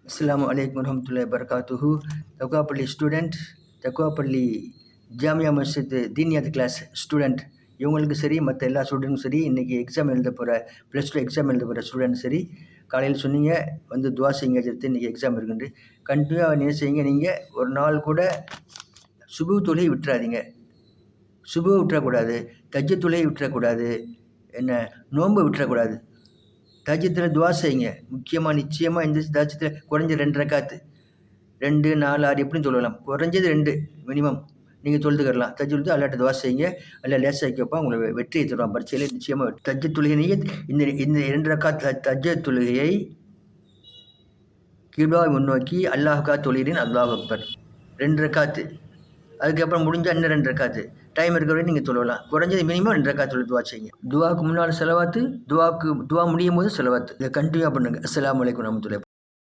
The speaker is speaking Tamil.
Assalamu alaikum warahmatullahi wabarakatuh. Thakkuvappalli student, Thakkuvappalli Jamia Masjid Deeniyat class student இவங்களுக்கு சரி, மற்ற எல்லா ஸ்டூடெண்ட்டும் சரி, இன்றைக்கி எக்ஸாம் எழுத போகிற +2 எக்ஸாம் எழுத போகிற ஸ்டூடெண்ட் சரி, காலையில் சொன்னீங்க வந்து துவா செய்யுங்க எடுத்து இன்றைக்கி எக்ஸாம் இருக்குன்ட்டு. கண்டினியூவாக என்ன செய்யுங்க, நீங்கள் ஒரு நாள் கூட சுபு தொழுகை விட்டுறாதீங்க. சுபுவை விட்டுறக்கூடாது, தஜ்ஜுத் தொழுகை விட்டுறக்கூடாது, என்ன நோன்பு விட்டுறக்கூடாது. தஹஜ்ஜுத்தில் துவா செய்யுங்க. முக்கியமாக நிச்சயமாக இந்த தஹஜ்ஜுத்தில் குறைஞ்ச 2 ரக்காத்து, 2, 4, 6 எப்படின்னு சொல்லலாம். குறைஞ்சது 2 மினிமம் நீங்கள் தொழுதுக்கலாம். தஹஜ்ஜுத் அல்லாட்ட துவா செய்யுங்க. அல்ல லேசாக்கி வைப்பா, உங்களை வெற்றியை தருவான். பரீட்சையில் நிச்சயமாக தஹஜ்ஜுத் தொழுகை நீங்கள் இந்த 2 ரக்காத் தஹஜ்ஜுத் தொழுகையை கிப்லாவை முன்னோக்கி அல்லாஹுக்கா தொழுகிறேன், அல்லாஹ் அக்பர் 2 ரக்காத்து. அதுக்கப்புறம் முடிஞ்சால் இன்னும் 2 ரக்காத்து. டைம் இருக்கிற வரைக்கும் நீங்கள் தொழலாம். குறைஞ்சது மினிமம் 2 ரக்காத்து துவா செய்யுங்க. துவாவுக்கு முன்னால் செலவாத்து, துவா முடியும் போது செலவாத்து. இதை கண்டினியூவாக பண்ணுங்கள். அஸ்ஸலாமு அலைக்கும் வரஹ்மத்துல்லாஹி.